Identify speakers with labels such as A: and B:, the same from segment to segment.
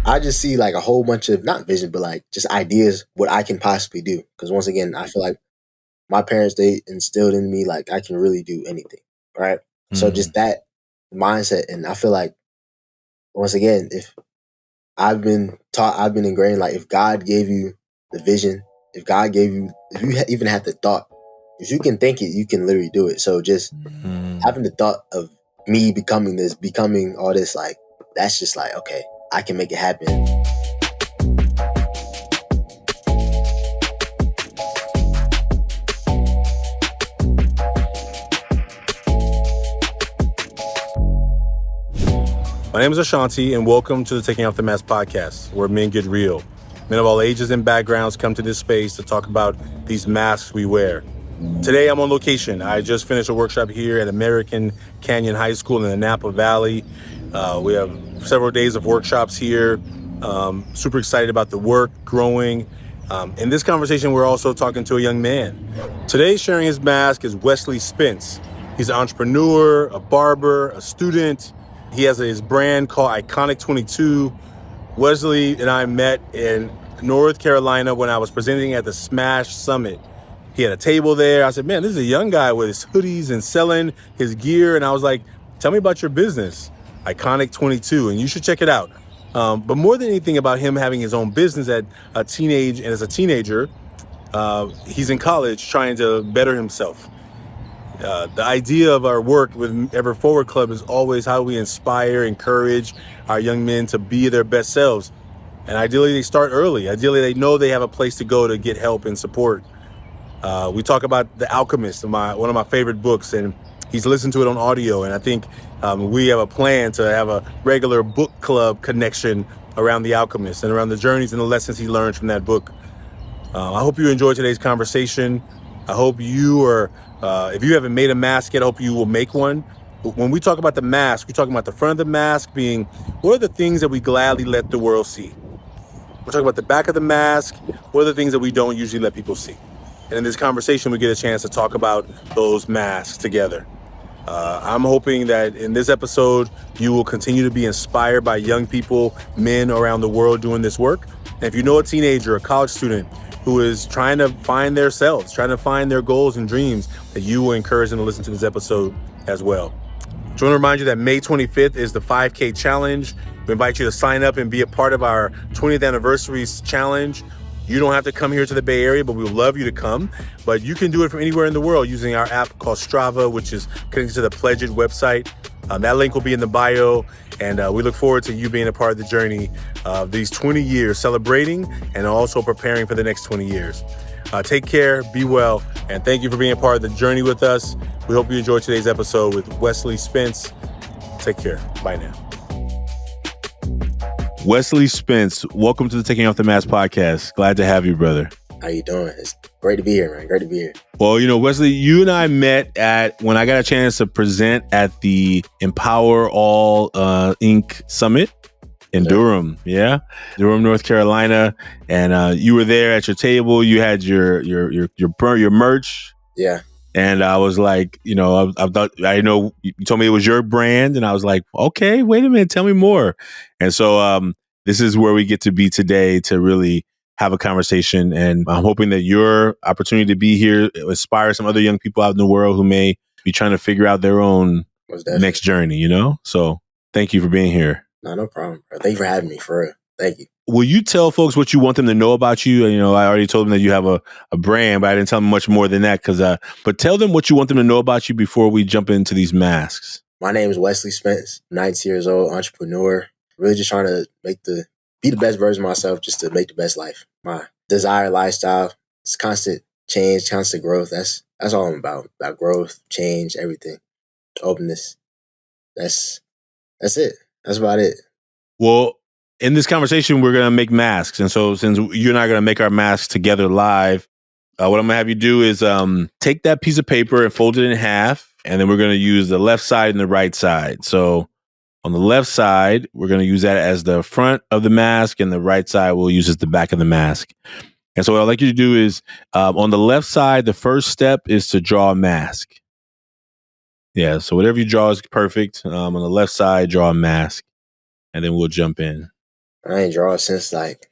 A: I just see like a whole bunch of not vision, but like just ideas what I can possibly do. Because once again, I feel like my parents they instilled in me like I can really do anything, right? So just that mindset, and I feel like once again, if I've been taught, I've been ingrained like if God gave you the vision, if God gave you, if you even had the thought, if you can think it, you can literally do it. So just having the thought of me becoming this, becoming all this, like that's just like okay, I can make it happen.
B: My name is Ashanti, and welcome to the Taking Off the Mask podcast, where men get real. Men of all ages and backgrounds come to this space to talk about these masks we wear. Today, I'm on location. I just finished a workshop here at American Canyon High School in the Napa Valley. We have several days of workshops here. Super excited about the work, growing. In this conversation, we're also talking to a young man. Today, sharing his mask is Wesley Spence. He's an entrepreneur, a barber, a student. He has his brand called Iconic 22. Wesley and I met in North Carolina when I was presenting at the Smash Summit. He had a table there. I said, man, this is a young guy with his hoodies and selling his gear. And I was like, tell me about your business, Iconic 22, and you should check it out. But more than anything about him having his own business at a teenage, and as a teenager, he's in college trying to better himself. The idea of our work with Ever Forward Club is always how we inspire, encourage our young men to be their best selves. And ideally, they start early. Ideally, they know they have a place to go to get help and support. We talk about The Alchemist, one of my favorite books, and he's listened to it on audio. And I think we have a plan to have a regular book club connection around The Alchemist and around the journeys and the lessons he learned from that book. I hope you enjoyed today's conversation. I hope you are, if you haven't made a mask yet, I hope you will make one. When we talk about the mask, we're talking about the front of the mask being, what are the things that we gladly let the world see? We're talking about the back of the mask. What are the things that we don't usually let people see? And in this conversation, we get a chance to talk about those masks together. I'm hoping that in this episode, you will continue to be inspired by young people, men around the world doing this work. And if you know a teenager, a college student who is trying to find themselves, trying to find their goals and dreams, that you will encourage them to listen to this episode as well. So I want to remind you that May 25th is the 5K challenge. We invite you to sign up and be a part of our 20th anniversary challenge. You don't have to come here to the Bay Area, but we would love you to come. But you can do it from anywhere in the world using our app called Strava, which is connected to the Pledge It website. That link will be in the bio, and we look forward to you being a part of the journey of these 20 years, celebrating and also preparing for the next 20 years. Take care, be well, and thank you for being a part of the journey with us. We hope you enjoyed today's episode with Wesley Spence. Take care. Bye now. Wesley Spence, welcome to the Taking Off the Mask podcast. Glad to have you, brother.
A: How you doing? It's great to be here, man. Great to be here.
B: Well, you know, Wesley, you and I met when I got a chance to present at the Empower All Inc. Summit in Durham, Durham, North Carolina, and you were there at your table. You had your merch, And I was like, you know, I know you told me it was your brand, and I was like, okay, wait a minute, tell me more. And so this is where we get to be today to really have a conversation. And I'm hoping that your opportunity to be here inspires some other young people out in the world who may be trying to figure out their own next journey, you know? So thank you for being here.
A: No problem, bro. Thank you for having me, for real. Thank you.
B: Will you tell folks what you want them to know about you? You know, I already told them that you have a brand, but I didn't tell them much more than that. But tell them what you want them to know about you before we jump into these masks.
A: My name is Wesley Spence, 19 years old, entrepreneur. Really just trying to be the best version of myself, just to make the best life. My desired lifestyle, it's constant change, constant growth. That's all I'm about growth, change, everything, openness. That's it. That's about it.
B: Well, in this conversation, we're going to make masks. And so since you and I are going to make our masks together live, what I'm going to have you do is take that piece of paper and fold it in half. And then we're going to use the left side and the right side. So on the left side, we're going to use that as the front of the mask, and the right side we'll use as the back of the mask. And so what I'd like you to do is on the left side, the first step is to draw a mask. Yeah, so whatever you draw is perfect. On the left side, draw a mask, and then we'll jump in.
A: I ain't drawn since like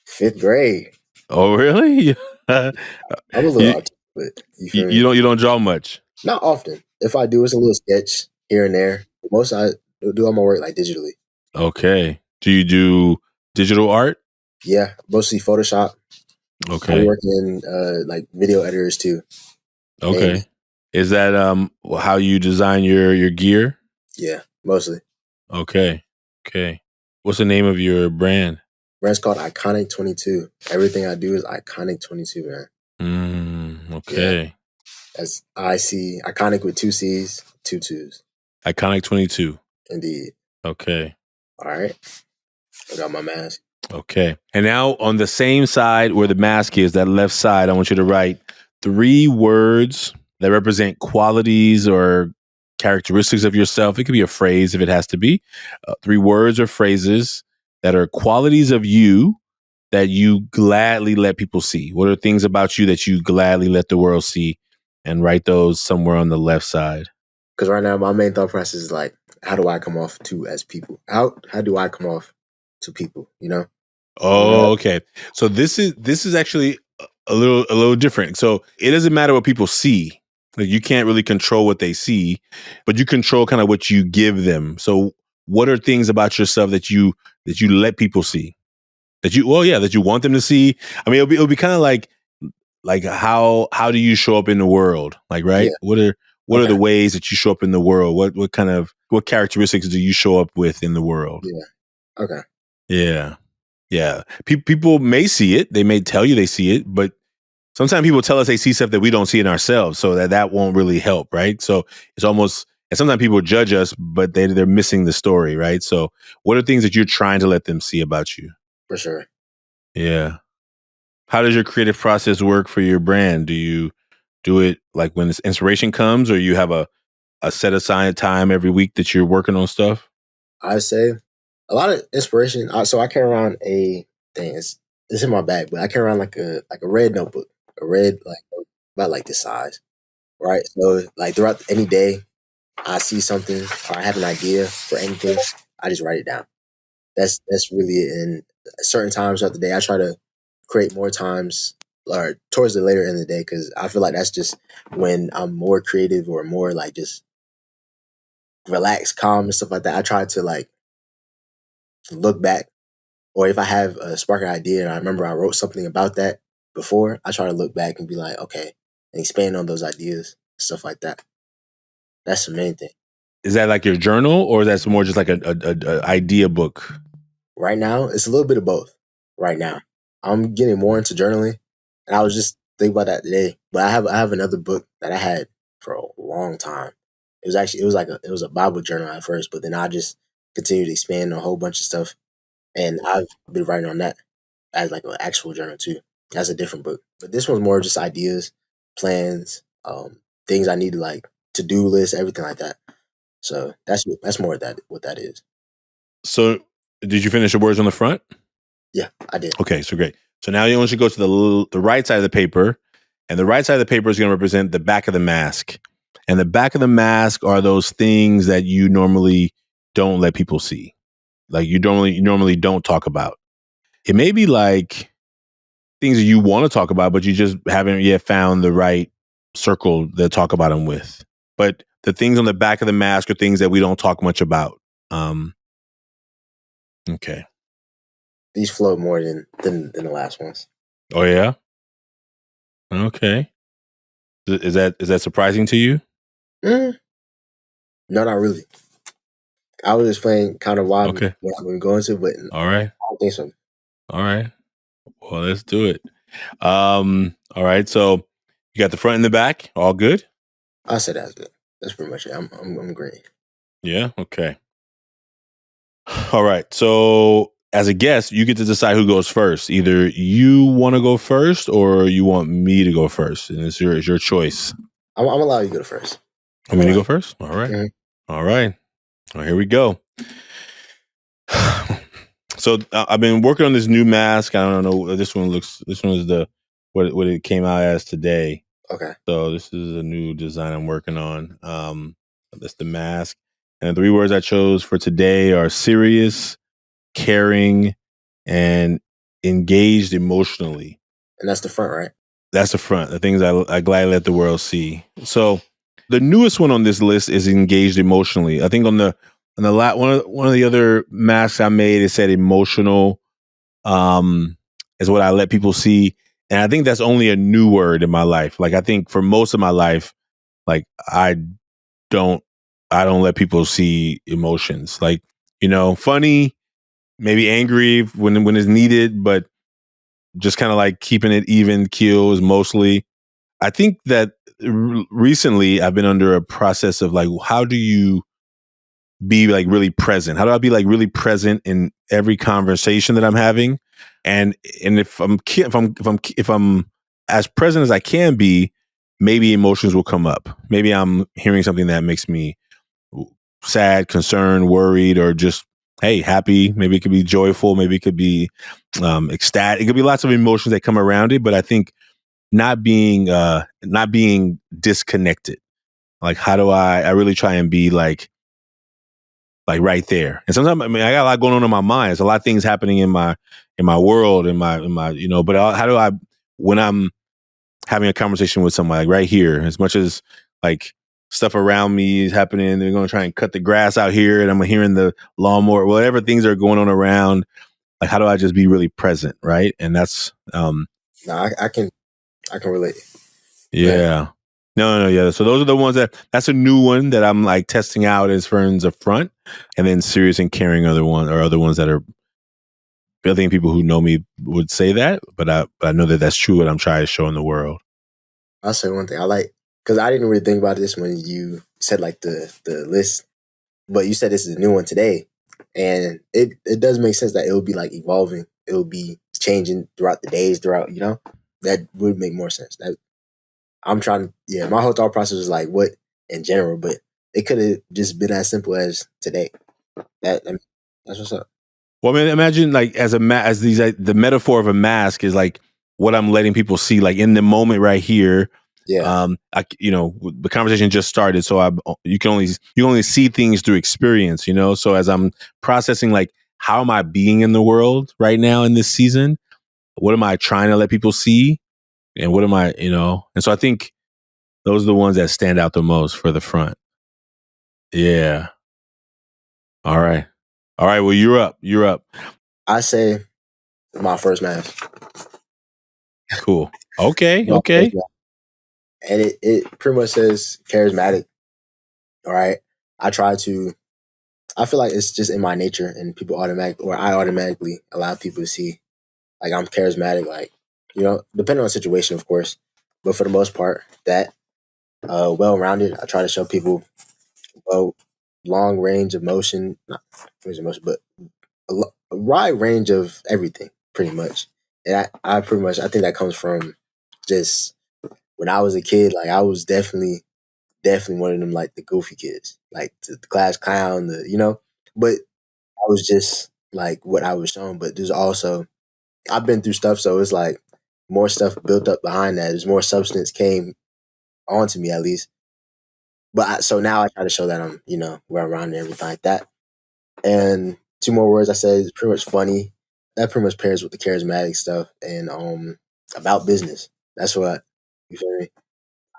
A: 5th grade.
B: Oh, really?
A: I'm a little
B: you,
A: articulate. You feel me?
B: you don't draw much.
A: Not often. If I do, it's a little sketch here and there. Most I do all my work like digitally.
B: Okay. Do you do digital art?
A: Yeah, mostly Photoshop.
B: Okay.
A: I'm working in like video editors too.
B: Okay.
A: Mainly.
B: Is that how you design your gear?
A: Yeah, mostly.
B: Okay. Okay. What's the name of your brand?
A: Brand's called Iconic 22. Everything I do is Iconic 22, man.
B: Okay.
A: Yeah. That's IC, Iconic with 2 C's, 2 2's.
B: Iconic 22.
A: Indeed.
B: Okay.
A: All right. I got my mask.
B: Okay. And now on the same side where the mask is, that left side, I want you to write 3 words that represent qualities or characteristics of yourself. It could be a phrase if it has to be. 3 words or phrases that are qualities of you that you gladly let people see. What are things about you that you gladly let the world see? And write those somewhere on the left side.
A: Because right now my main thought process is like, how do I come off to as people? How do I come off to people? You know?
B: Oh, okay. So this is actually a little different. So it doesn't matter what people see. Like you can't really control what they see, but you control kind of what you give them. So what are things about yourself that you let people see? That you want them to see? I mean, it'll be kind of like how do you show up in the world? Like, right?
A: Yeah.
B: What are the ways that you show up in the world? What characteristics do you show up with in the world?
A: Yeah. Okay.
B: Yeah. Yeah. People may see it. They may tell you they see it, but sometimes people tell us they see stuff that we don't see in ourselves. So that won't really help. Right. So it's almost, and sometimes people judge us, but they're missing the story. Right. So what are things that you're trying to let them see about you?
A: For sure.
B: Yeah. How does your creative process work for your brand? Do you do it like when this inspiration comes, or you have a set aside time every week that you're working on stuff?
A: I say a lot of inspiration. So I carry around a thing. It's in my bag, but I carry around like a red notebook, a red like about like this size, right? So like throughout any day, I see something or I have an idea for anything, I just write it down. That's really it. And certain times throughout the day, I try to create more times or towards the later end of the day because I feel like that's just when I'm more creative or more like just relaxed, calm, and stuff like that. I try to like look back, or if I have a spark of idea and I remember I wrote something about that before, I try to look back and be like, okay, and expand on those ideas, stuff like that. That's the main thing.
B: Is that like your journal, or that's more just like a idea book?
A: Right now, it's a little bit of both. Right now, I'm getting more into journaling, and I was just thinking about that today. But I have another book that I had for a long time. It was a Bible journal at first, but then I just continued to expand on a whole bunch of stuff, and I've been writing on that as like an actual journal too. That's a different book, but this one's more just ideas, plans, things I need to like to do list, everything like that. So that's more of that what that is.
B: So did you finish the words on the front?
A: Yeah, I did.
B: Okay, so great. So now you want to go to the right side of the paper, and the right side of the paper is going to represent the back of the mask. And the back of the mask are those things that you normally don't let people see. Like you normally don't talk about. It may be like things that you want to talk about, but you just haven't yet found the right circle to talk about them with. But the things on the back of the mask are things that we don't talk much about. Okay.
A: These flow more than the last ones.
B: Oh yeah. Okay. Is that surprising to you?
A: Mm, no, not really. I was explaining kind of why
B: Okay.
A: what I'm going to, but
B: All right.
A: I don't think so.
B: All right. Well, let's do it. All right. So you got the front and the back. All good?
A: I said that's good. That's pretty much it. I'm green.
B: Yeah. Okay. All right. So as a guest, you get to decide who goes first. Either you want to go first or you want me to go first. And it's your choice.
A: I'm allow you to go first.
B: I'm going to go first? All right.
A: Mhm.
B: All right. Well, here we go. So I've been working on this new mask. I don't know. This one is the what it came out as today.
A: Okay.
B: So this is a new design I'm working on. That's the mask. And the 3 words I chose for today are serious, caring, and engaged emotionally.
A: And that's the front, right?
B: That's the front. The things I gladly let the world see. So the newest one on this list is engaged emotionally. I think on the one of the other masks I made, it said emotional is what I let people see. And I think that's only a new word in my life. Like I think for most of my life, like don't I don't let people see emotions. Like, funny, maybe angry when it's needed, but just kind of like keeping it even keel is mostly. I think that recently I've been under a process of like, how do you be like really present? How do I be like really present in every conversation that I'm having? And if I'm as present as I can be, maybe emotions will come up. Maybe I'm hearing something that makes me sad, concerned, worried, or just happy. Maybe it could be joyful. Maybe it could be ecstatic. It could be lots of emotions that come around it. But I think not being disconnected. Like, how do I really try and be like right there? And sometimes, I mean, I got a lot going on in my mind. There's a lot of things happening in my world, in my but how do I, when I'm having a conversation with somebody, like right here, as much as like stuff around me is happening, they're going to try and cut the grass out here, and I'm hearing the lawnmower, whatever things are going on around. Like, how do I just be really present, right? And that's
A: No, I can relate.
B: yeah. No, yeah. So those are the ones that's a new one that I'm like testing out as friends up front, and then serious and caring are other ones that are. I think people who know me would say that, but I know that that's true. What I'm trying to show in the world.
A: I'll say one thing I like, because I didn't really think about this when you said like the list, but you said this is a new one today, and it does make sense that it will be like evolving. It will be changing throughout the days, throughout that would make more sense. That I'm trying to, my whole thought process was like what in general, but it could have just been as simple as today. That's what's up.
B: Well, I mean, imagine like as the metaphor of a mask is like what I'm letting people see, like in the moment right here.
A: Yeah.
B: The conversation just started, so you can only see things through experience, So as I'm processing, like, how am I being in the world right now in this season? What am I trying to let people see? And what am I, And so I think those are the ones that stand out the most for the front. Yeah. All right. Well, you're up.
A: I say my first mask.
B: Cool. Okay.
A: My first mask. And it pretty much says charismatic. All right. I feel like it's just in my nature, and I automatically allow people to see like I'm charismatic, like, depending on the situation, of course. But for the most part, that well-rounded. I try to show people a long range of motion, not range of motion, but a wide range of everything, pretty much. And I pretty much, I think that comes from just when I was a kid. Like I was definitely one of them, like the goofy kids, like the class clown, But I was just like what I was shown. But there's also I've been through stuff, so it's like more stuff built up behind that. There's more substance came onto me at least. But so now I try to show that I'm, well around and everything like that. And 2 more words I said is pretty much funny. That pretty much pairs with the charismatic stuff and about business. That's what you feel me.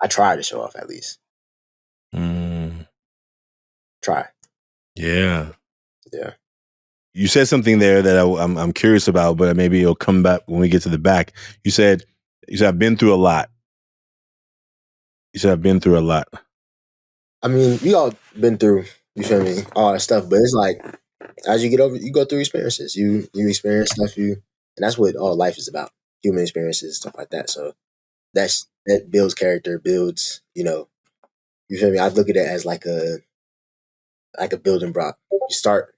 A: I try to show off at least. Try.
B: Yeah.
A: Yeah.
B: You said something there that I'm curious about, but maybe it'll come back when we get to the back. You said I've been through a lot.
A: I mean, we all been through, you feel me, all that stuff, but it's like as you get over, you go through experiences. You experience stuff, and that's what all life is about. Human experiences, stuff like that. So that builds character, builds, you feel me? I look at it as like a building block. You start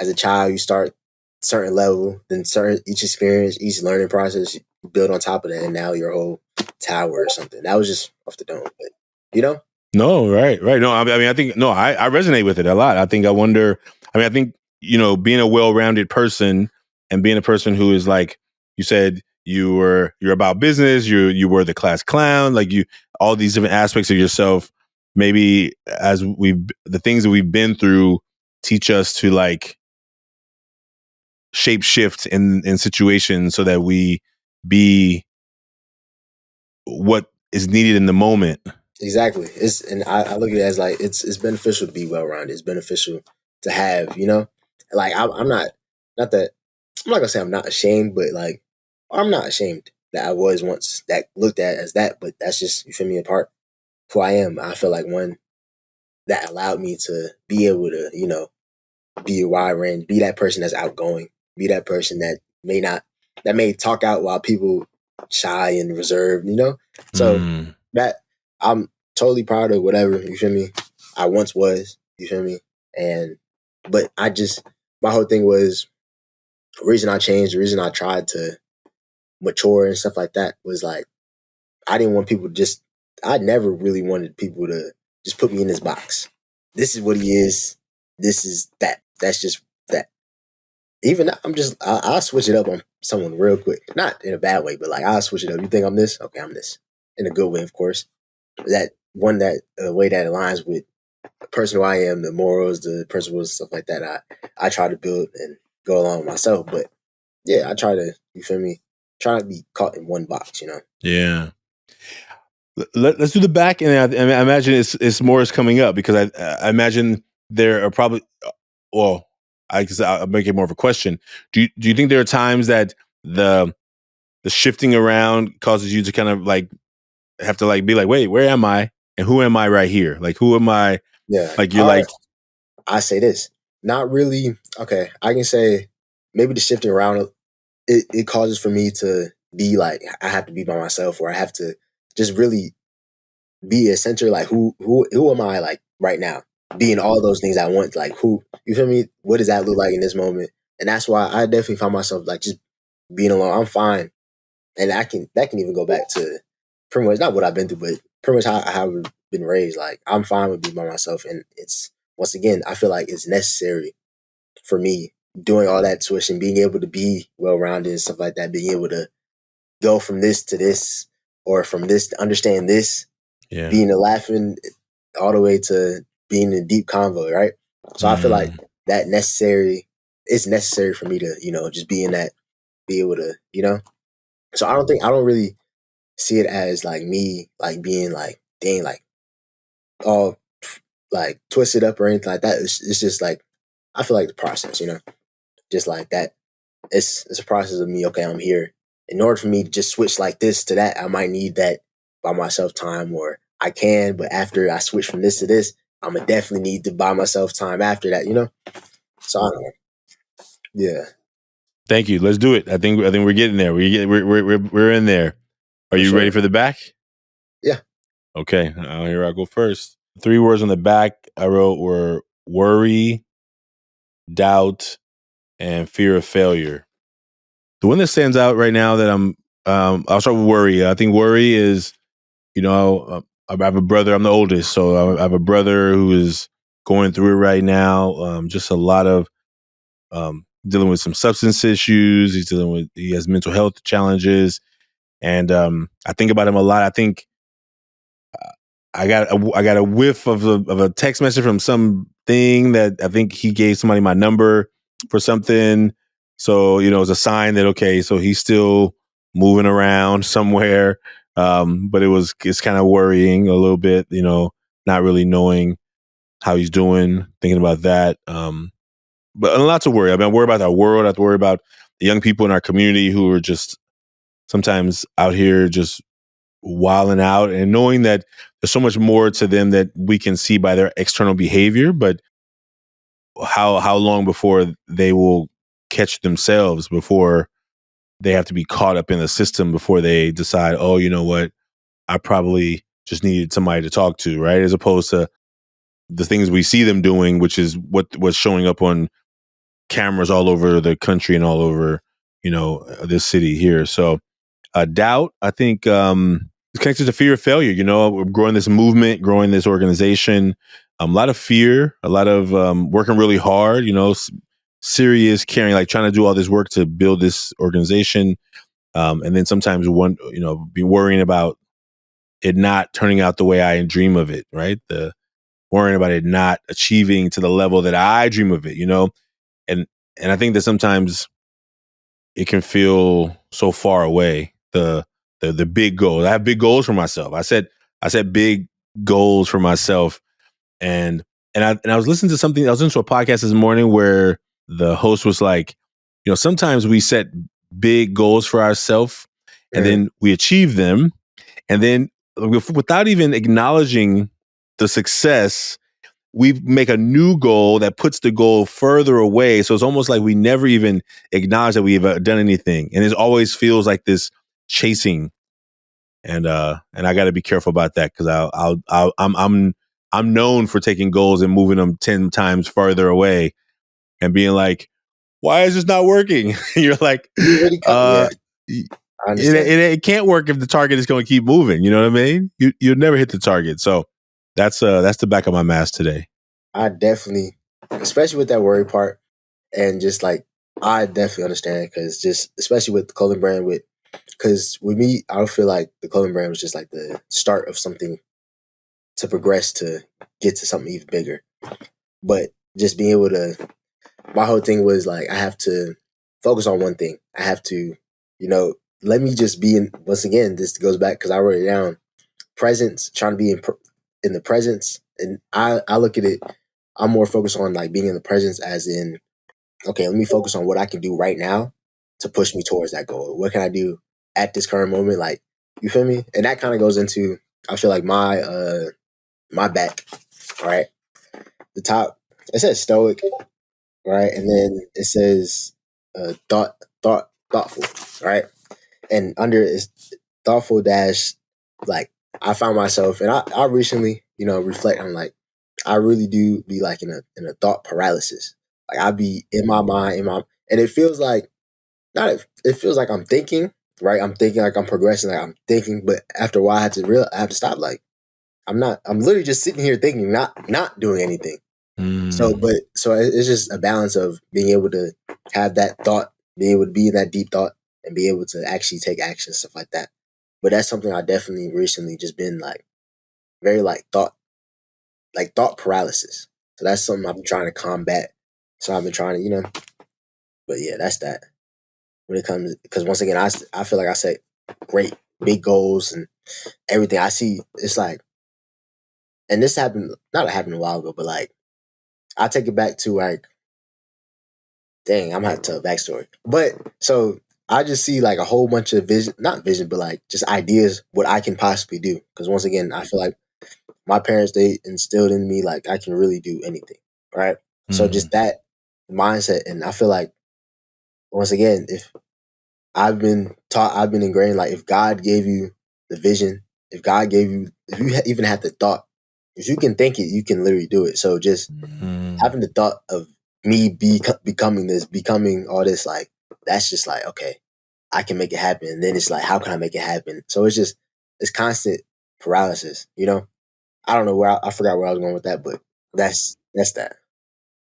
A: as a child, you start certain level, then each experience, each learning process, you build on top of that, and now your whole tower or something. That was just off the dome, but
B: No, right. No, I mean, I think I resonate with it a lot. I think I wonder. I mean, I think being a well-rounded person and being a person who is like you said, you're about business, you were the class clown, like all these different aspects of yourself. Maybe as the things that we've been through teach us to like shape shift in situations so that we be what is needed in the moment.
A: Exactly. And I look at it as like it's beneficial to be well rounded. It's beneficial to have, like I'm not that I'm not gonna say I'm not ashamed, but like I'm not ashamed that I was once that looked at as that, but that's just, you feel me, a part of who I am. I feel like one that allowed me to be able to, be a wide range, be that person that's outgoing, be that person that may talk out while people shy and reserved, So that I'm totally proud of whatever, you feel me, I once was, you feel me? But my whole thing was the reason I changed, the reason I tried to mature and stuff like that was like I didn't want people I never really wanted people to just put me in this box. This is what he is. This is that. That's just that. Even now, I'll switch it up on someone real quick. Not in a bad way, but like I'll switch it up. You think I'm this? Okay, I'm this. In a good way, of course. That one that way that aligns with the person who I am, the morals, the principles, stuff like that. I try to build and go along with myself. But yeah, I try to, you feel me? Try not to be caught in one box,
B: Yeah. Let's do the back, and I imagine it's more is coming up because I imagine there are probably well, I'll make it more of a question. Do you think there are times that the shifting around causes you to kind of like have to like be like, wait, where am I and who am I right here? Like, who am I?
A: Yeah.
B: Like you're like,
A: I say this, not really. Okay, I can say maybe the shifting around it causes for me to be like I have to be by myself, or I have to just really be a center. Like who am I like right now? Being all those things I want. Like who, you feel me? What does that look like in this moment? And that's why I definitely find myself like just being alone. I'm fine, and that can even go back to pretty much not what I've been through, but pretty much how I have been raised. Like I'm fine with being by myself, and it's once again I feel like it's necessary for me doing all that tuition, being able to be well rounded and stuff like that, being able to go from this to this, or from this to understand this, being a laughing all the way to being in deep convo, right? So I feel like it's necessary for me to, just be in that, be able to, So I don't really see it as like me, like being like, dang, like all like twisted up or anything like that. It's just like, I feel like the process, just like that. It's a process of me. Okay, I'm here. In order for me to just switch like this to that, I might need that by myself time, or I can. But after I switch from this to this, I'm gonna definitely need to buy myself time after that. So I don't know. Yeah.
B: Thank you. Let's do it. I think we're getting there. We're in there. Are you ready for the back?
A: Yeah.
B: Okay. Here I go first. 3 words on the back I wrote were worry, doubt, and fear of failure. The one that stands out right now that I'll start with worry. I think worry is, I have a brother. I'm the oldest, so I have a brother who is going through it right now. Just a lot of dealing with some substance issues. He has mental health challenges, and I think about him a lot. I think I got a whiff of a text message from something that I think he gave somebody my number for something. So, it's a sign that, okay, so he's still moving around somewhere. But it's kind of worrying a little bit, not really knowing how he's doing, thinking about that. But a lot to worry. I mean, I worry about our world. I have to worry about the young people in our community who are just sometimes out here just wilding out, and knowing that there's so much more to them that we can see by their external behavior, but how long before they will catch themselves, before they have to be caught up in the system, before they decide, oh, you know what, I probably just needed somebody to talk to, right? As opposed to the things we see them doing, which is what's showing up on cameras all over the country and all over, this city here. So doubt, I think, it's connected to fear of failure. We're growing this movement, growing this organization. A lot of fear, a lot of working really hard. serious, caring, like trying to do all this work to build this organization. And then sometimes be worrying about it not turning out the way I dream of it, right? The worrying about it not achieving to the level that I dream of it, and I think that sometimes it can feel so far away. The big goals. I have big goals for myself. I set big goals for myself, and I was listening to something. I was listening to a podcast this morning where the host was like, sometimes we set big goals for ourselves, and then we achieve them, and then without even acknowledging the success, we make a new goal that puts the goal further away. So it's almost like we never even acknowledge that we've done anything, and it always feels like this chasing. And I got to be careful about that because I'm known for taking goals and moving them 10 times farther away and being like, why is this not working? You're like,
A: Really yeah, I understand.
B: it can't work if the target is going to keep moving. You know what I mean? You'll never hit the target. So that's the back of my mask today.
A: I definitely, especially with that worry part, and just like I definitely understand because just especially with the clothing brand, because with me, I feel like the clothing brand was just like the start of something to progress to get to something even bigger. But just being able to, my whole thing was like I have to focus on one thing. I have to, let me just be in. Once again, this goes back because I wrote it down. Presence, trying to be in the presence, and I look at it. I'm more focused on like being in the presence, as in, okay, let me focus on what I can do right now to push me towards that goal. What can I do at this current moment? Like, you feel me? And that kind of goes into, I feel like my back, right? The top, it says stoic, right? And then it says thoughtful, right? And under is thoughtful dash, like I found myself, and I recently, reflect on like I really do be like in a thought paralysis. Like I be in my mind, and it feels like not. It feels like I'm thinking, right? I'm thinking like I'm progressing, like I'm thinking, but after a while, I have to stop. Like I'm not. I'm literally just sitting here thinking, not doing anything. So it's just a balance of being able to have that thought, being able to be in that deep thought, and be able to actually take action, stuff like that. But that's something I definitely recently just been like very like thought paralysis. So that's something I've been trying to combat. So I've been trying to, but yeah, that's that. When it comes, because once again, I feel like I set great big goals and everything. I see it's like, and this happened, not happened a while ago, but like I take it back to like, dang, I'm gonna have to tell a backstory. But so I just see like a whole bunch of vision, not vision, but like just ideas what I can possibly do. Because once again, I feel like my parents, they instilled in me like I can really do anything, right? So just that mindset, and I feel like once again, if I've been taught, I've been ingrained, like if God gave you the vision, if God gave you, if you even have the thought, if you can think it, you can literally do it. So just having the thought of me becoming all this, like that's just like, okay, I can make it happen. And then it's like, how can I make it happen? So it's constant paralysis, I don't know I forgot where I was going with that, but that's that.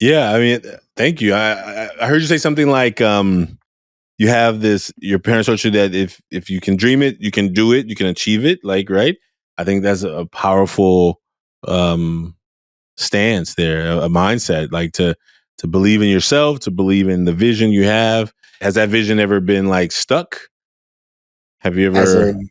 B: Yeah, I mean, thank you. I heard you say something like you have this. Your parents taught you that if you can dream it, you can do it, you can achieve it. Like, right? I think that's a powerful stance there, a mindset. Like to believe in yourself, to believe in the vision you have. Has that vision ever been like stuck? Have you
A: As
B: ever?
A: in,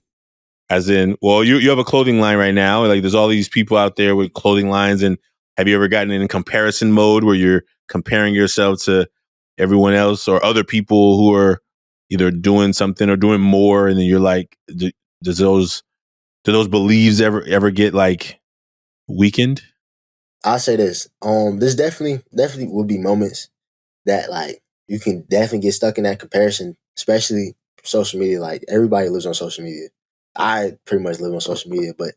B: As in, well, you have a clothing line right now. Like, there's all these people out there with clothing lines, and have you ever gotten in comparison mode where you're comparing yourself to everyone else or other people who are either doing something or doing more, and then you're like, does do those beliefs ever get like weakened?
A: I'll say this. There's definitely will be moments that like you can definitely get stuck in that comparison, especially social media. Like everybody lives on social media. I pretty much live on social media, but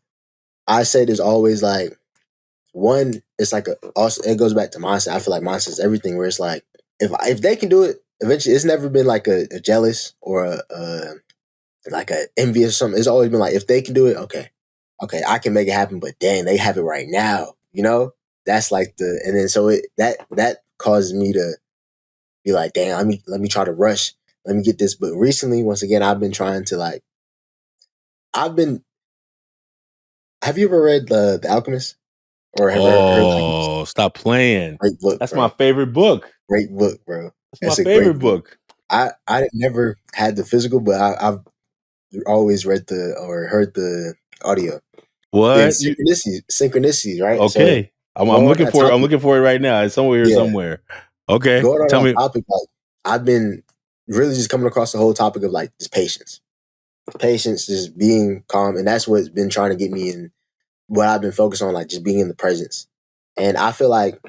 A: I say there's always like one. It's like also it goes back to mindset. I feel like mindset is everything. Where it's like if they can do it, eventually it's never been like a jealous or a like a envious or something. It's always been like if they can do it, okay, I can make it happen. But dang, they have it right now. That's like and then so that causes me to be like, damn, let me try to rush, let me get this. But recently, once again, I've been trying to like, I've been. Have you ever read the Alchemist or have ever heard Alchemist?
B: Oh, stop playing.
A: Great book,
B: That's my
A: bro.
B: favorite book.
A: Great book, bro.
B: That's my
A: That's a great
B: favorite
A: book.
B: book.
A: I never had the physical, but I've always read or heard the audio.
B: What?
A: It's synchronicities, right? So
B: Okay. I'm
A: going on
B: looking
A: that
B: for it. I'm
A: topic,
B: looking for it right now. It's somewhere here,
A: yeah,
B: somewhere. Okay.
A: going on
B: Tell
A: that
B: me.
A: topic, like I've been really just coming across the whole topic of like just patience, just being calm, and that's what's been trying to get me in what I've been focused on, like just being in the presence. And I feel like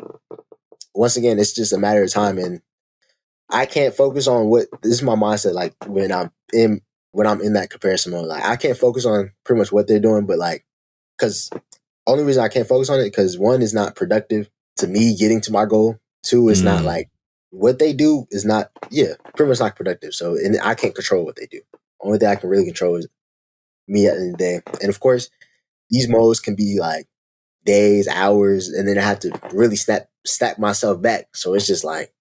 A: once again, it's just a matter of time, and I can't focus on what this is my mindset. Like when I'm in that comparison mode, like I can't focus on pretty much what they're doing, but like because only reason I can't focus on it because one is not productive to me getting to my goal. Two, it's not like what they do is not pretty much not productive. So and I can't control what they do. Only thing I can really control is me at the end of the day. And of course, these modes can be like days, hours, and then I have to really stack myself back. So it's just like,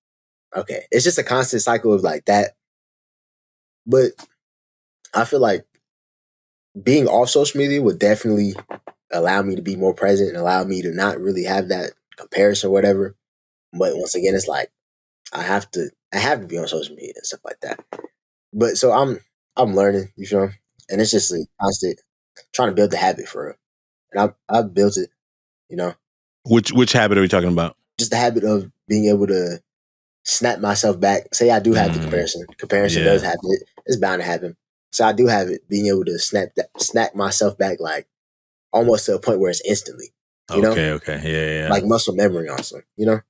A: okay, it's just a constant cycle of like that. But I feel like being off social media would definitely allow me to be more present and allow me to not really have that comparison or whatever. But once again, it's like I have to be on social media and stuff like that. But so I'm learning, you feel me? And it's just a constant trying to build the habit for real. And I've built it, you know.
B: Which habit are we talking about?
A: Just the habit of being able to snap myself back. Say I do have the comparison. Comparison does happen. It's bound to happen. So I do have it, being able to snap myself back like almost to a point where it's instantly. You know?
B: Okay. Yeah.
A: Like muscle memory also, you know?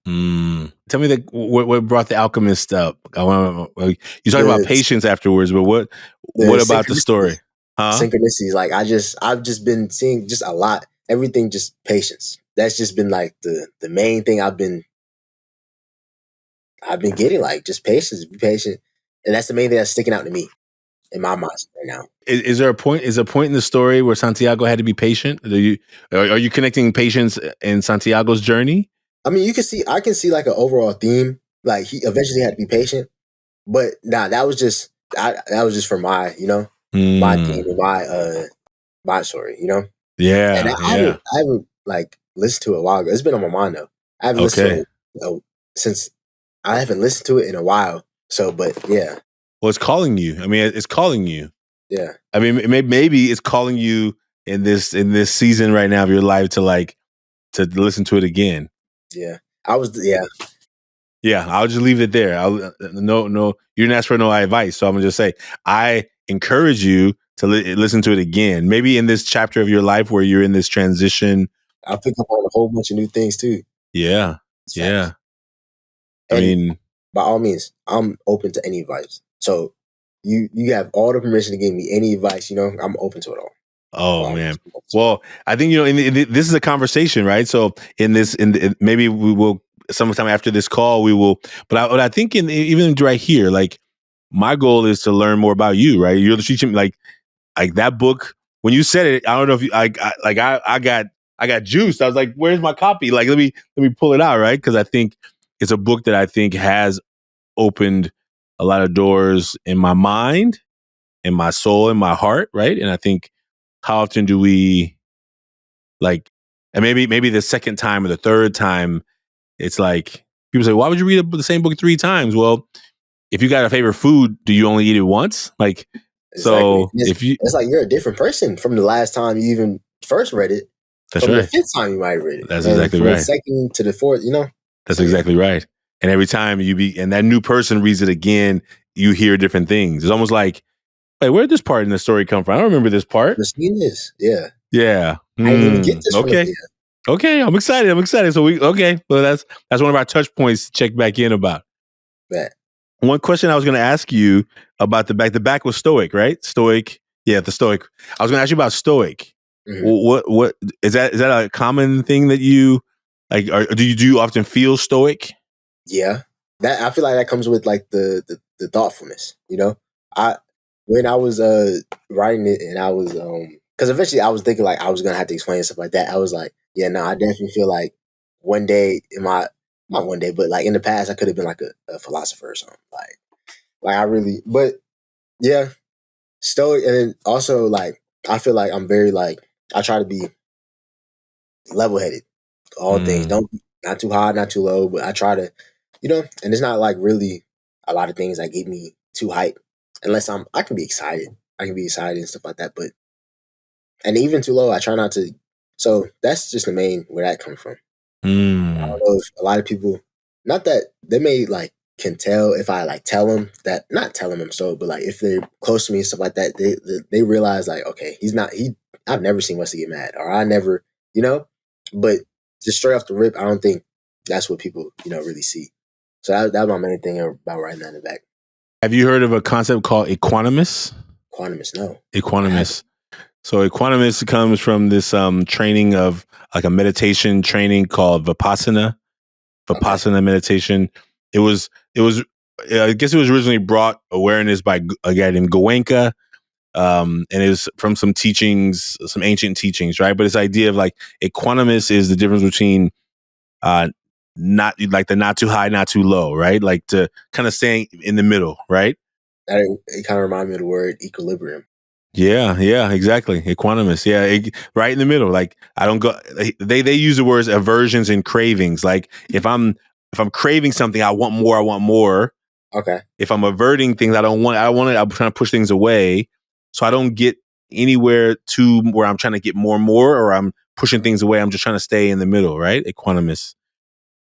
B: Tell me what brought the Alchemist up. You talked about
A: The
B: patience afterwards, but
A: the
B: what about the story? Huh?
A: synchronicities. Like I've just been seeing just a lot. Everything just patience. That's just been like the main thing I've been getting, like just patience, be patient. And that's the main thing that's sticking out to me in my mind right now.
B: Is there a point? Is a point in the story where Santiago had to be patient? Are you connecting patience in Santiago's journey?
A: I mean, I can see like an overall theme. Like he eventually had to be patient, but that was just that was just for my, my theme and my story, And
B: Yeah.
A: I haven't like listened to it a while ago. It's been on my mind though. I haven't listened to
B: Okay.
A: it since I haven't listened to it in a while. So, but yeah.
B: Well, it's calling you. I mean, it's calling you.
A: Yeah.
B: I mean, maybe it's calling you in this season right now of your life to listen to it again.
A: Yeah.
B: Yeah, I'll just leave it there. No, you didn't ask for no advice, so I'm gonna just say I encourage you to listen to it again. Maybe in this chapter of your life where you're in this transition.
A: I'll pick up on a whole bunch of new things too.
B: Yeah,
A: It's
B: yeah.
A: facts.
B: I
A: And
B: mean,
A: by all means, I'm open to any advice. So you have all the permission to give me any advice. I'm open to it all.
B: oh man. Well, I think this is a conversation, right? So maybe we will sometime after this call we will. But I think even right here, like my goal is to learn more about you, right? You're teaching like that book. When you said it, I don't know if I got juiced. I was like, "Where's my copy? Like, let me pull it out, right?" Because I think it's a book that I think has opened a lot of doors in my mind, in my soul, in my heart, right? And I think how often do we like, and maybe the second time or the third time, it's like people say, "Why would you read the same book 3 times?" Well, if you got a favorite food, do you only eat it once? Like,
A: Exactly.
B: so if you,
A: It's like you're a different person from the last time you even first read it.
B: that's
A: From the
B: right.
A: fifth time you might have read it,
B: That's
A: and
B: exactly
A: from the
B: right.
A: second to the fourth,
B: That's
A: So, yeah.
B: exactly right. And every time and that new person reads it again, you hear different things. It's almost like, hey, where did this part in the story come from? I don't remember this part.
A: The scene is, yeah.
B: Yeah.
A: I didn't even get this from the
B: Okay. Okay. I'm excited. So well, that's one of our touch points to check back in about.
A: That.
B: One question I was going to ask you about the back was Stoic, right? Stoic. Yeah, the Stoic. I was going to ask you about Stoic.
A: Mm-hmm.
B: What is that? Is that a common thing that you like? Do you often feel Stoic?
A: Yeah, that I feel like that comes with like the thoughtfulness. I when I was writing it and I was because eventually I was thinking like I was gonna have to explain stuff like that. I was like, yeah, no, I definitely feel like one day not one day, but like in the past, I could have been like a philosopher or something. Like I really, but yeah, stoic. And then also like, I feel like I'm very like, I try to be level headed, all things.
B: Mm.
A: Don't, not too high, not too low, but I try to, and it's not like really a lot of things that get me too hype unless I can be excited. I can be excited and stuff like that, but, and even too low, I try not to. So that's just the main where that comes from. I don't
B: Mm.
A: know if a lot of people, not that they may like can tell if I like tell them that, not telling them so, but like if they're close to me and stuff like that, they realize like, okay, I've never seen Wesley get mad, or I never, you know, but just straight off the rip, I don't think that's what people, really see. So that was my main thing about writing that in the back.
B: Have you heard of a concept called equanimous?
A: Quantumist, no, I haven't.
B: Equanimous. So equanimous comes from this training of like a meditation training called
A: Okay,
B: Vipassana meditation. It was I guess it was originally brought awareness by a guy named Goenka, and it was from some teachings, some ancient teachings, right? But this idea of like equanimous is the difference between uh, not like the not too high, not too low, right? Like to kind of staying in the middle, right?
A: it kind of reminded me of the word equilibrium.
B: Yeah, yeah, exactly. Equanimous. Yeah, right in the middle. Like I don't go. They use the words aversions and cravings. Like if I'm craving something, I want more. I want more.
A: Okay,
B: If I'm averting things, I don't want. I want it. I'm trying to push things away, so I don't get anywhere to where I'm trying to get more and more, or I'm pushing things away. I'm just trying to stay in the middle. Right. Equanimous.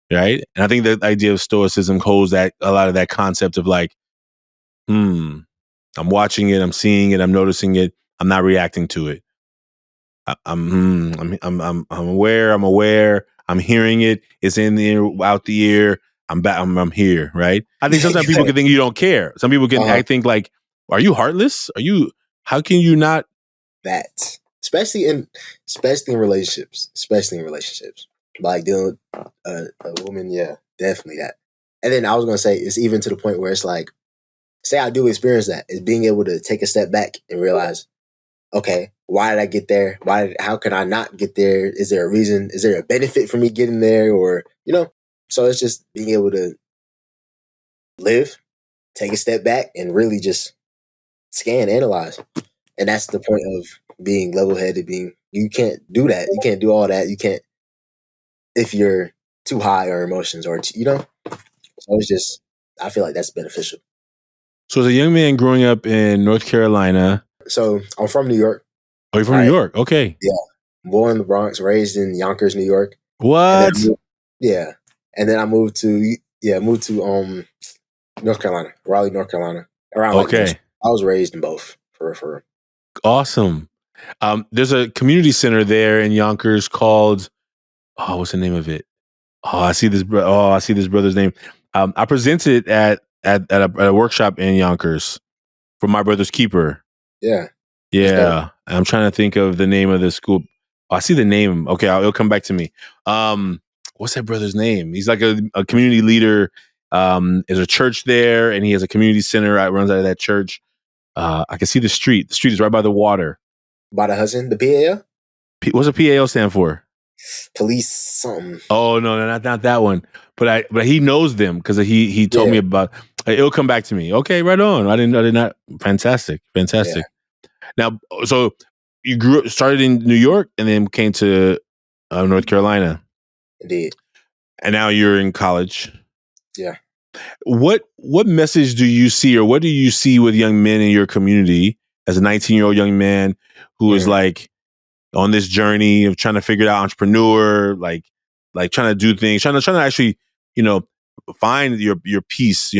B: Right. And I think the idea of Stoicism holds that a lot of that concept of like, I'm watching it, I'm seeing it, I'm noticing it, I'm not reacting to it. I'm aware, I'm hearing it, it's in the ear, out the ear, I'm back, I'm here, right? I think sometimes people can think you don't care. Some people can, I think like, are you heartless? How can you not?
A: that, especially in relationships, like dealing with a woman. Yeah, definitely that. And then I was gonna say it's even to the point where it's like, say I do experience that, is being able to take a step back and realize, okay, why did I get there? How can I not get there? Is there a reason? Is there a benefit for me getting there? Or so it's just being able to live, take a step back, and really just scan, analyze. And that's the point of being level headed. You can't do that. You can't do all that. You can't if you're too high or emotions or So it's just, I feel like that's beneficial.
B: So as a young man growing up in North Carolina.
A: So I'm from New York.
B: Oh, you're from New
A: Right.
B: York. Okay.
A: Yeah. Born in the Bronx, raised in Yonkers, New York. And then
B: What?
A: yeah. And then I moved to North Carolina, Raleigh, North Carolina. Around like
B: Okay.
A: I was raised in both for
B: Awesome. There's a community center there in Yonkers called, what's the name of it? I see this brother's name. I presented at a workshop in Yonkers for my brother's keeper.
A: Yeah. That's dope.
B: Yeah, I'm trying to think of the name of the school. I see the name. Okay, it'll come back to me. What's that brother's name? He's like a community leader. There's a church there, and he has a community center that runs out of that church. I can see the street. The street is right by the water.
A: By the Hudson, the PAL?
B: What's a PAL stand for?
A: Police something.
B: Oh no, not that one. But he knows them because he told me about. It'll come back to me. Okay, right on. I did not. Fantastic.
A: Yeah,
B: Now, so you started in New York and then came to North Carolina,
A: indeed.
B: and now you're in college.
A: Yeah.
B: What message do you see, or what do you see with young men in your community as a 19-year-old young man who is like on this journey of trying to figure it out, entrepreneur, like trying to do things, trying to actually, find your peace,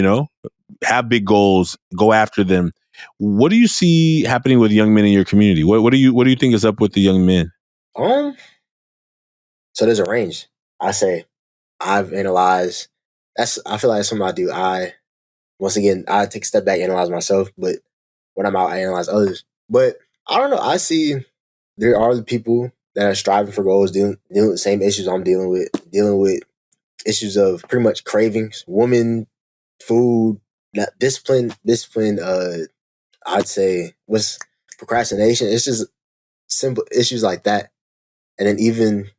B: have big goals, go after them. What do you see happening with young men in your community? What do you think is up with the young men?
A: So there's a range. I say I've analyzed. I feel like that's something I do. Once again, I take a step back, analyze myself, but when I'm out, I analyze others. But I don't know. I see there are the people that are striving for goals, dealing with the same issues I'm dealing with issues of pretty much cravings, woman, food, discipline. I'd say was procrastination. It's just simple issues like that. And then even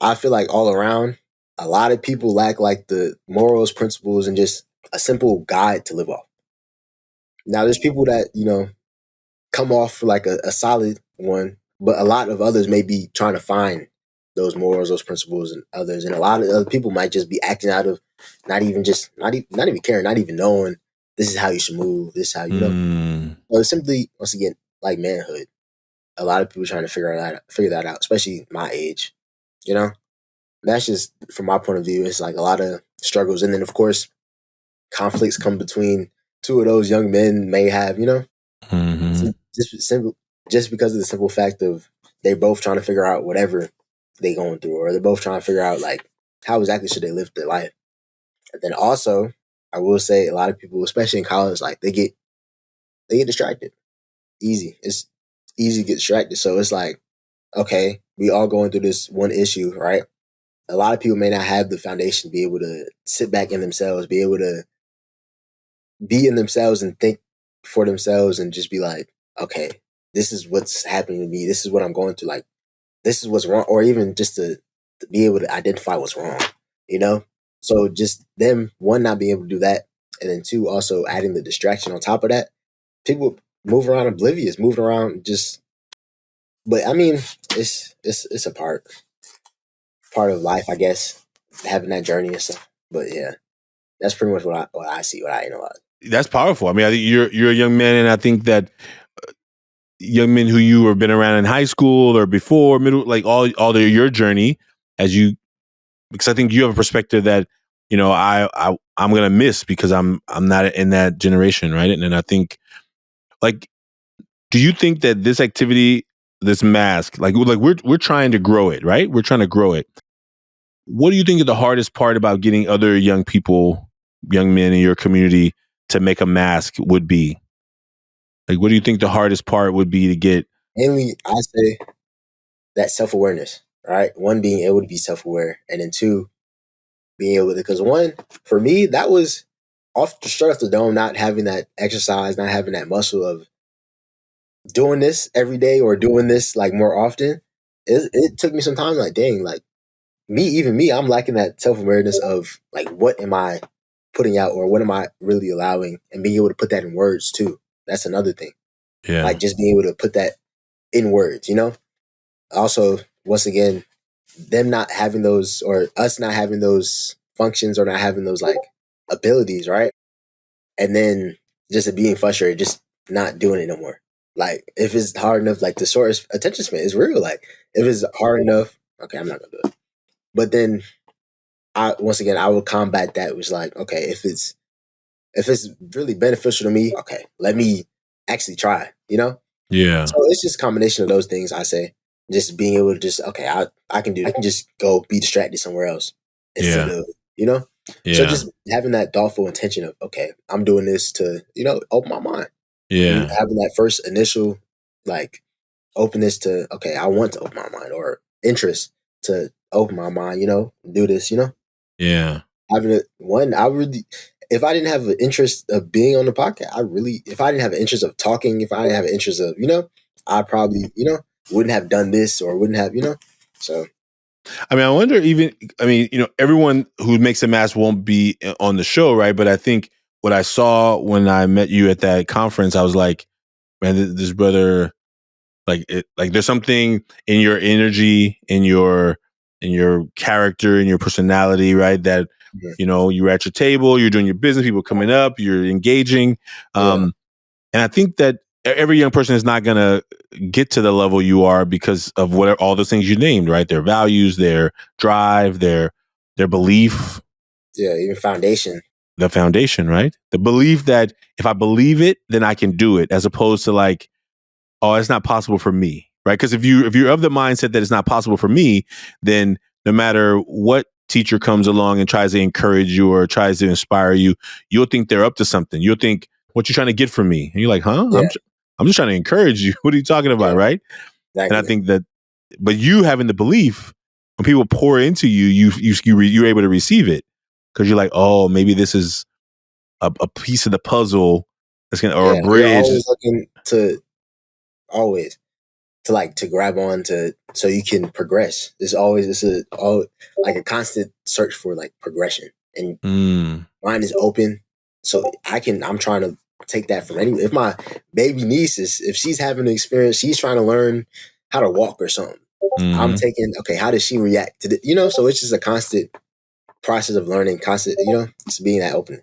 A: I feel like all around, a lot of people lack like the morals, principles, and just a simple guide to live off. Now, there's people that come off for like a solid one, but a lot of others may be trying to find those morals, those principles, and others, and a lot of other people might just be acting out of not even caring, not even knowing this is how you should move, this is how or simply once again like manhood. A lot of people trying to figure that out, especially my age. You know, that's just from my point of view. It's like a lot of struggles, and then of course conflicts come between two of those young men may have. Just because of the simple fact of they're both trying to figure out whatever they going through, or they're both trying to figure out like how exactly should they live their life. And then also, I will say a lot of people, especially in college, like they get distracted easy. It's easy to get distracted. So it's like, okay, we all going through this one issue, right? A lot of people may not have the foundation to be able to sit back in themselves, be able to be in themselves and think for themselves and just be like, okay, this is what's happening to me. This is what I'm going through. Like, this is what's wrong. Or even just to be able to identify what's wrong, you know? So just them, one, not being able to do that. And then two, also adding the distraction on top of that. People move around oblivious, moving around just, but I mean, it's a part of life, I guess, having that journey and stuff. But yeah, that's pretty much what I see, what I know.
B: That's powerful. I mean, I think you're a young man, and I think that young men who you have been around in high school or before middle, like all your journey as you, because I think you have a perspective that I'm gonna miss because I'm not in that generation, right? And I think, like, do you think that this activity, this mask, like we're trying to grow it, right? We're trying to grow it. What do you think is the hardest part about getting other young people, young men in your community to make a mask would be? Like, what do you think the hardest part would be to get?
A: Mainly, I say that self-awareness, right? One, being able to be self-aware, and then two, being able to, because one, for me, that was straight off the dome, not having that exercise, not having that muscle of doing this every day or doing this like more often. It took me some time, like, dang, like even me, I'm lacking that self-awareness of like, what am I putting out or what am I really allowing, and being able to put that in words too. That's another thing.
B: Yeah.
A: Like just being able to put that in words, Also, once again, them not having those, or us not having those functions, or not having those like abilities, right? And then just being frustrated, just not doing it no more. Like if it's hard enough, like the short attention span is real. Like if it's hard enough, okay, I'm not gonna do it. But then I will combat that with like, okay, if it's really beneficial to me, okay, let me actually try,
B: Yeah.
A: So it's just a combination of those things, I say. Just being able to just, okay, I can just go be distracted somewhere else instead of, So just having that thoughtful intention of, okay, I'm doing this to, open my mind.
B: Yeah.
A: Having that first initial like openness to, okay, I want to open my mind, or interest to open my mind, do this,
B: Yeah.
A: Having it one, if I didn't have an interest of being on the podcast, if I didn't have an interest of talking, if I didn't have an interest of, I probably, wouldn't have done this, or wouldn't have, so.
B: I mean, I wonder everyone who makes a mask won't be on the show, right? But I think what I saw when I met you at that conference, I was like, man, this brother, like there's something in your energy, in your character, in your personality, right? That, you're at your table, you're doing your business, people coming up, you're engaging. And I think that every young person is not going to get to the level you are because of all those things you named, right? Their values, their drive, their belief.
A: Yeah, even foundation.
B: The foundation, right? The belief that if I believe it, then I can do it, as opposed to like, oh, it's not possible for me, right? Because if you're of the mindset that it's not possible for me, then no matter what teacher comes along and tries to encourage you or tries to inspire you, you'll think they're up to something. You'll think, what you trying to get from me? And you're like, huh?
A: Yeah.
B: I'm just trying to encourage you. What are you talking about, right? Exactly. And I think that, but you having the belief, when people pour into you, you're able to receive it because you're like, oh, maybe this is a piece of the puzzle that's gonna, or a bridge.
A: You're always looking to. Always. to grab on to so you can progress. It's like a constant search for like progression, and mine is open. So I'm trying to take that from anyone. If my baby niece if she's having an experience, she's trying to learn how to walk or something. I'm taking, okay, how does she react to so it's just a constant process of learning, just being that open.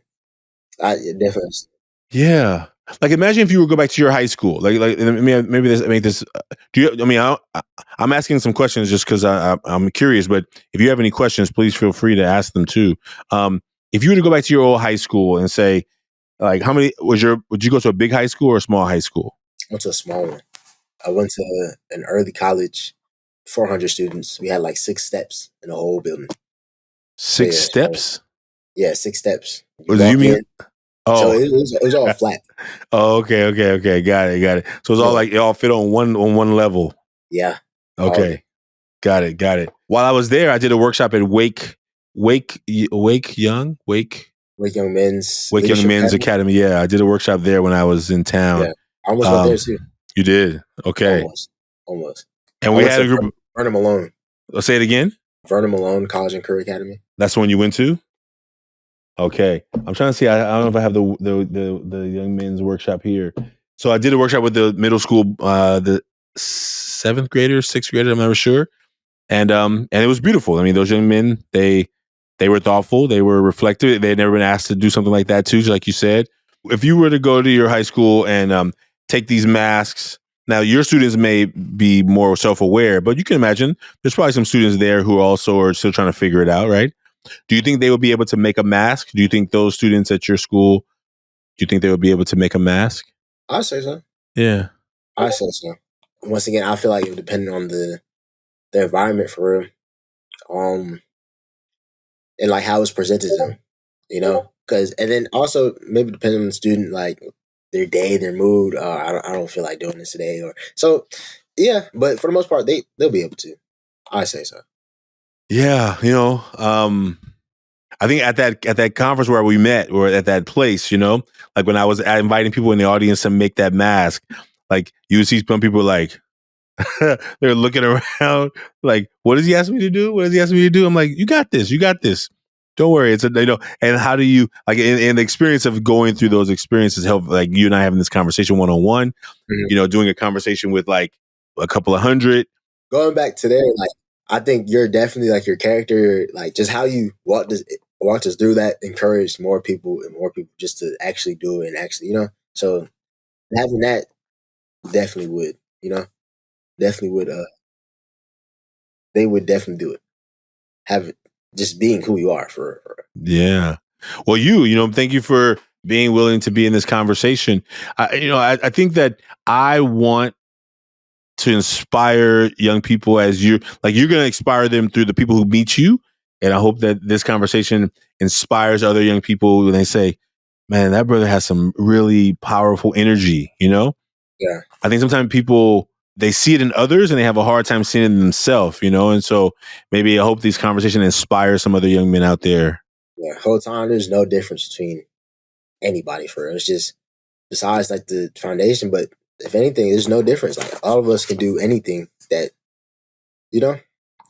A: It definitely.
B: Yeah. Like, imagine if you were to go back to your high school. Maybe this make this. Do you? I mean, I'm asking some questions just because I'm curious. But if you have any questions, please feel free to ask them too. If you were to go back to your old high school and say, like, how many would you go to a big high school or a small high school?
A: I went to a small one. I went to an early college, 400 students. We had like 6 steps in the whole building.
B: Six steps?
A: Yeah, 6 steps.
B: You mean?
A: So it was all flat.
B: Oh, okay. Got it. So it's all like it all fit on one level.
A: Yeah.
B: Okay. Got it. While I was there, I did a workshop at Wake Young Men's Academy. Yeah, I did a workshop there when I was in town.
A: Yeah, I almost went there too.
B: You did? Okay.
A: Almost.
B: And we had a group.
A: Vernon Malone.
B: Let's say it again.
A: Vernon Malone College and Career Academy.
B: That's the one you went to? Okay. I'm trying to see. I don't know if I have the young men's workshop here. So I did a workshop with the middle school, the 7th graders, 6th graders, I'm never sure. And it was beautiful. I mean, those young men, they were thoughtful, they were reflective. They had never been asked to do something like that too, like you said. If you were to go to your high school and take these masks, now your students may be more self-aware, but you can imagine there's probably some students there who also are still trying to figure it out, right? Do you think they would be able to make a mask? Do you think those students at your school, do you think they would be able to make a mask?
A: I'd say so.
B: Yeah.
A: I'd say so. Once again, I feel like it would depend on the environment for real. And like how it's presented to them, and then also maybe depending on the student, like their day, their mood. I don't feel like doing this today, or so. Yeah, but for the most part, they'll be able to. I say so.
B: Yeah, I think at that conference where we met, or at that place, like when I was inviting people in the audience to make that mask, like you would see some people like they're looking around like, what does he ask me to do? I'm like, you got this. Don't worry. It's and how do you, like, in the experience of going through those experiences, help, like you and I having this conversation one-on-one, doing a conversation with like a couple of hundred.
A: Going back to there, like, I think you're definitely like your character, like just how you walked us through that encouraged more people just to actually do it and actually, so having that definitely would, definitely would, they would definitely do it. Have it just being who you are for.
B: Yeah. Well, thank you for being willing to be in this conversation. I think that I want to inspire young people as you're going to inspire them through the people who meet you. And I hope that this conversation inspires other young people when they say, man, that brother has some really powerful energy,
A: Yeah.
B: I think sometimes people, they see it in others and they have a hard time seeing it in themselves, and so maybe I hope these conversations inspire some other young men out there.
A: Yeah, whole time there's no difference between anybody for real. It's just besides like the foundation, but if anything, there's no difference. Like all of us can do anything that,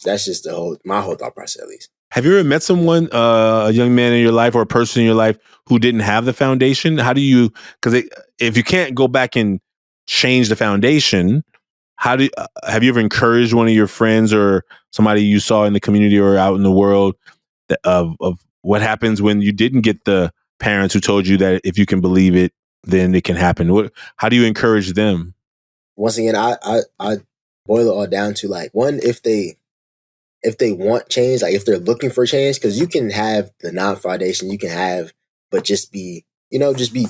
A: that's just my whole thought process at least.
B: Have you ever met someone, a young man in your life or a person in your life who didn't have the foundation? How do you, because if you can't go back and change the foundation, have you ever encouraged one of your friends or somebody you saw in the community or out in the world of what happens when you didn't get the parents who told you that if you can believe it, then it can happen? How do you encourage them?
A: Once again, I boil it all down to like, one, if they want change, like if they're looking for change, because you can have the non-foundation, you can have, but just be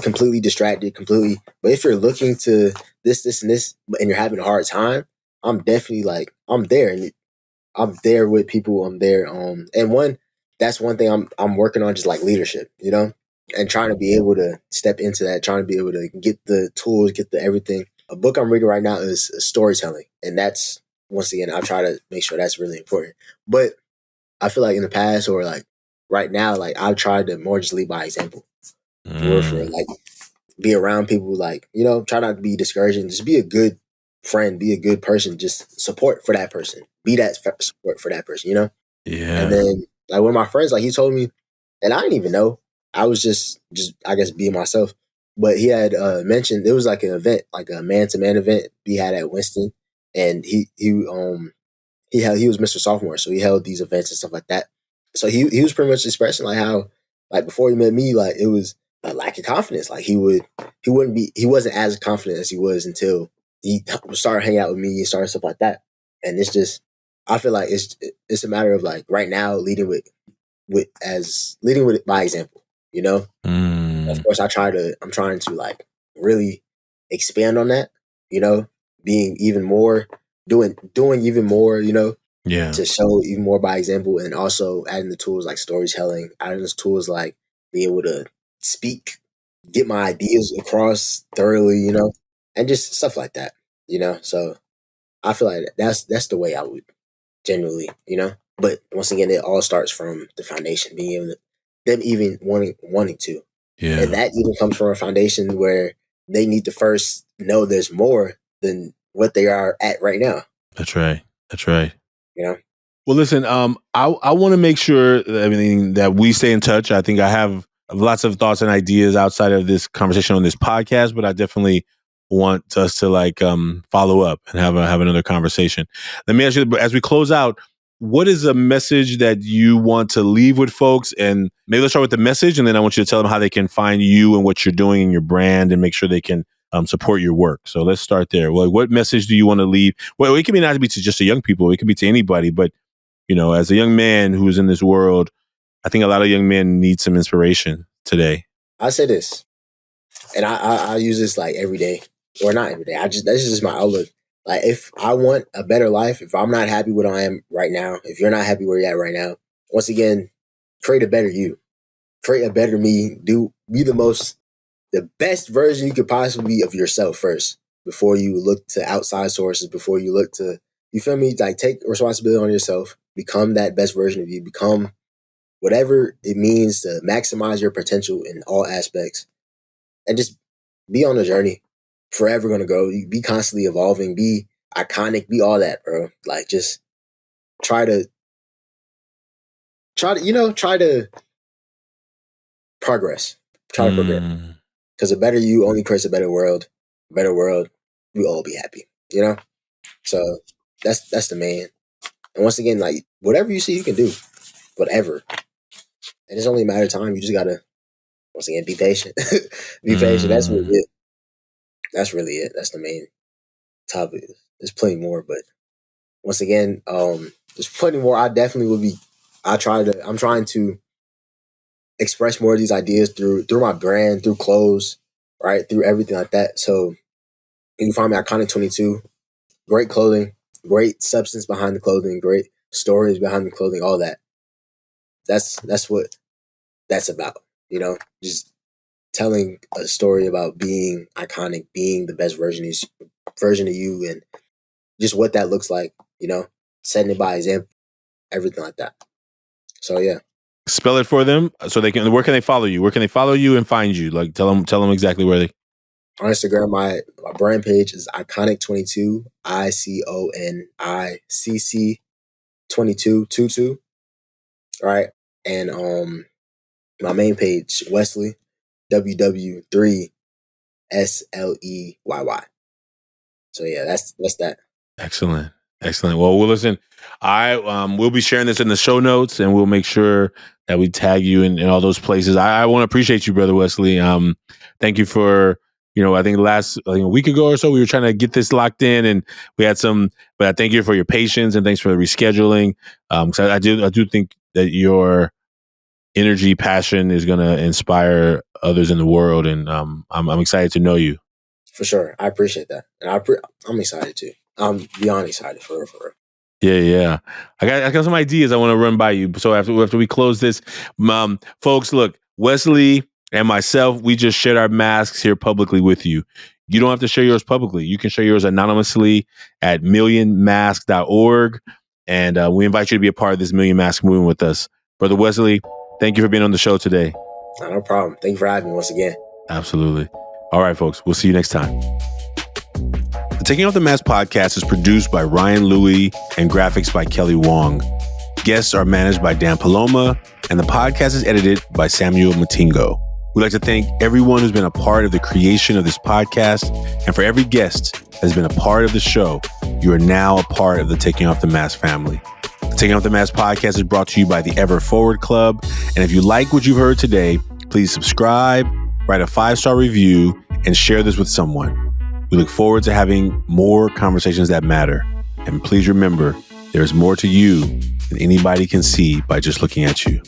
A: completely distracted, completely. But if you're looking to this, and this, and you're having a hard time, I'm definitely like, I'm there, and I'm there with people. I'm there. And that's one thing I'm working on, just like leadership, and trying to be able to step into that, trying to be able to get the tools, get the everything. A book I'm reading right now is storytelling, and that's, once again, I try to make sure that's really important. But I feel like in the past or like right now, like I've tried to more just lead by example. For like be around people, like, try not to be discouraging, just be a good friend, be a good person, just support for that person, be that support for that person, you know. And
B: Yeah.
A: then like one of my friends, like he told me, and I didn't even know. I was just I guess being myself. But he had mentioned there was like an event, like a man to man event he had at Winston, and he was Mr. Sophomore, so he held these events and stuff like that. So he was pretty much expressing like how like before he met me, like it was a lack of confidence. Like he wasn't as confident as he was until he started hanging out with me and started stuff like that. And it's just I feel like it's a matter of like right now leading with by example, you know. Of course, I'm trying to like really expand on that, you know, being even more, doing even more, you know,
B: Yeah.
A: to show even more by example, and also adding the tools like storytelling, adding the tools like being able to speak, get my ideas across thoroughly, you know, and just stuff like that, you know. So I feel like that's the way I would generally, you know. But once again, it all starts from the foundation, being able to, them even wanting to, and
B: Yeah.
A: that even comes from a foundation where they need to first know there's more than what they are at right now.
B: That's right. That's right.
A: You know,
B: Well, listen, I want to make sure that we stay in touch. I think I have lots of thoughts and ideas outside of this conversation on this podcast, but I definitely want us to like follow up and have another conversation. Let me ask you, as we close out, what is a message that you want to leave with folks? And maybe let's start with the message, and then I want you to tell them how they can find you and what you're doing in your brand, and make sure they can support your work. So let's start there. Well, what message do you want to leave? Well, it can be not to be to just the young people; it could be to anybody, but as a young man who's in this world, I think a lot of young men need some inspiration today.
A: I say this, and I use this like every day, or not every day. That's just my outlook. Like if I want a better life, if I'm not happy where I am right now, if you're not happy where you're at right now, once again, create a better you, create a better me. Be the best version you could possibly be of yourself first, before you look to outside sources, before you look to, you feel me? Like take responsibility on yourself, become that best version of you, become whatever it means to maximize your potential in all aspects, and just be on a journey. Forever gonna go. You be constantly evolving, be iconic, be all that, bro. Like just try to try to progress. Try to progress. Because a better you only creates a better world. A better world, we all be happy. You know? So that's the main. And once again, like whatever you see you can do. Whatever. And it's only a matter of time. You just gotta once again be patient. Be patient. That's really it. That's really it. That's the main topic. There's plenty more, but once again, there's plenty more. I definitely will be I'm trying to express more of these ideas through my brand, through clothes, right? Through everything like that. So you can find me at Iconic22. Great clothing, great substance behind the clothing, great stories behind the clothing, all that. That's what that's about, you know? Just telling a story about being iconic, being the best version of you, and just what that looks like, you know, setting it by example, everything like that. So yeah.
B: Spell it for them so they can. Where can they follow you? Where can they follow you and find you? Like tell them exactly where they.
A: On Instagram, my brand page is Iconic22, ICONICC 22. Right. And my main page, Wesley, WW3 SLEYY. So yeah, that's that.
B: Excellent. Well, listen, I will be sharing this in the show notes, and we'll make sure that we tag you in all those places. I want to appreciate you, brother Wesley. Thank you for I think a week ago or so we were trying to get this locked in, and we had some. But I thank you for your patience and thanks for the rescheduling. Because I do think that your energy, passion is going to inspire others in the world, and I'm excited to know you.
A: For sure, I appreciate that, and I'm excited too. I'm beyond excited for real.
B: Yeah. I got some ideas I want to run by you. So after we close this, folks, look, Wesley and myself, we just shared our masks here publicly with you. You don't have to share yours publicly. You can share yours anonymously at millionmask.org. And we invite you to be a part of this Million Mask movement with us. Brother Wesley, thank you for being on the show today.
A: No problem. Thank you for having me once again.
B: Absolutely. All right, folks. We'll see you next time. The Taking Off the Mask podcast is produced by Ryan Louie and graphics by Kelly Wong. Guests are managed by Dan Paloma, and the podcast is edited by Samuel Matingo. We'd like to thank everyone who's been a part of the creation of this podcast, and for every guest that has been a part of the show, you are now a part of the Taking Off the Mask family. The Taking Off the Mask podcast is brought to you by the Ever Forward Club, and if you like what you've heard today, please subscribe, write a 5-star review, and share this with someone. We look forward to having more conversations that matter. And please remember, there is more to you than anybody can see by just looking at you.